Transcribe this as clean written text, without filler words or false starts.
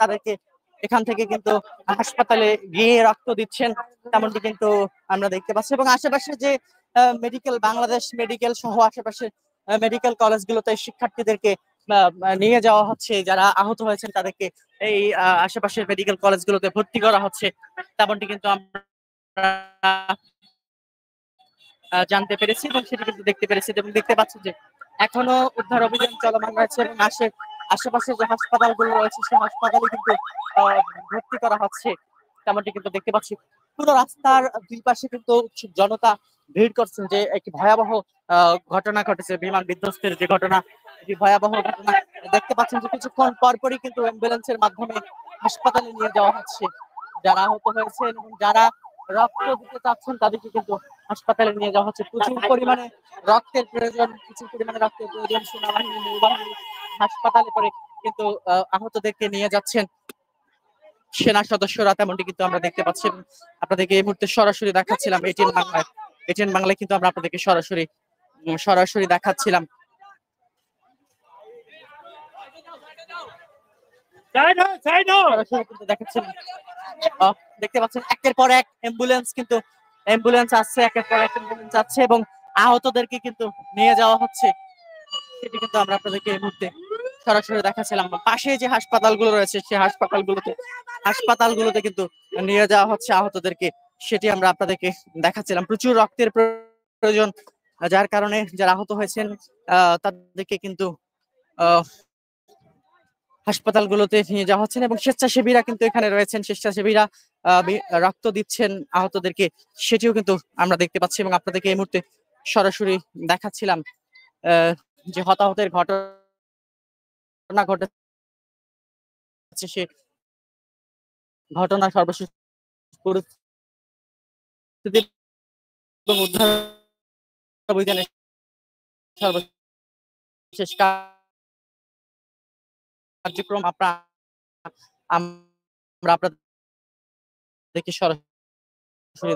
তাদেরকে এখান থেকে কিন্তু হাসপাতালে গিয়ে রক্ত দিচ্ছেন, তেমনটি কিন্তু আমরা দেখতে পাচ্ছি। এবং আশেপাশে যে বাংলাদেশ মেডিকেল সহ আশেপাশে মেডিকেল কলেজগুলোতে শিক্ষার্থীদেরকে নিয়ে যাওয়া হচ্ছে, যারা আহত হয়েছেন তাদেরকে এই আশেপাশের মেডিকেল কলেজগুলোতে ভর্তি করা হচ্ছে, তেমনটি কিন্তু আমরা জানতে পেরেছি এবং সেটি কিন্তু দেখতে পেরেছি। এবং দেখতে পাচ্ছি যে এখনো উদ্ধার অভিযান চলমান রয়েছে এবং আশেপাশে যে হাসপাতালগুলো রয়েছে সেই হাসপাতালে কিন্তু ভর্তি করা হচ্ছে, তেমনটি কিন্তু দেখতে পাচ্ছি। পুরো রাস্তার দুই পাশে কিন্তু জনতা ভিড় করছেন, যে একটি ভয়াবহ ঘটনা ঘটেছে, বিমান বিধ্বস্তের যে ঘটনা, একটি ভয়াবহ ঘটনা দেখতে পাচ্ছেন যে কিছুক্ষণ পরপরই কিন্তু অ্যাম্বুলেন্সের মাধ্যমে হাসপাতালে নিয়ে যাওয়া হচ্ছে। যারা আহত হয়েছেন এবং যারা রক্ত দিতে চাচ্ছেন তাদেরকে কিন্তু হাসপাতালে নিয়ে যাওয়া হচ্ছে। প্রচুর পরিমাণে রক্তের প্রয়োজন, সেনাবাহিনী নৌবাহিনী হাসপাতালে করে কিন্তু আহতদেরকে নিয়ে যাচ্ছেন সেনা সদস্যরা, তেমনটি কিন্তু আমরা দেখতে পাচ্ছি। আপনাদেরকে এই মুহূর্তে সরাসরি দেখাচ্ছিলাম এটিএন বাংলায় কিন্তু আমরা আপনাদেরকে সরাসরি দেখাচ্ছিলাম। দেখতে পাচ্ছেন একের পর এক অ্যাম্বুলেন্স আসছে, একের পর এক অ্যাম্বুলেন্স আসছে এবং আহতদেরকে কিন্তু নিয়ে যাওয়া হচ্ছে, সেটি কিন্তু আমরা আপনাদেরকে এই মুহূর্তে সরাসরি দেখাচ্ছিলাম। পাশে যে হাসপাতালগুলো রয়েছে সেই হাসপাতালগুলোতে কিন্তু নিয়ে যাওয়া হচ্ছে আহতদেরকে, সেটি আমরা আপনাদেরকে দেখাচ্ছিলাম। প্রচুর রক্তের প্রয়োজন, যার কারণে যারা আহত হয়েছেন তাদেরকে কিন্তু হাসপাতালগুলোতে নিয়ে যাওয়া হচ্ছেন এবং স্বেচ্ছাসেবীরা কিন্তু এখানে রয়েছেন, স্বেচ্ছাসেবীরা রক্ত দিচ্ছেন আহতদেরকে, সেটিও কিন্তু আমরা দেখতে পাচ্ছি এবং আপনাদেরকে এই মুহূর্তে সরাসরি দেখাচ্ছিলাম। যে হতাহতের ঘটনা ঘটেছে সে ঘটনা সর্বশেষ পরিস্থিতি এবং উদ্ধার অভিযানের সর্বশেষ কার্যক্রম আমরা আপনাদেরকে সরাসরি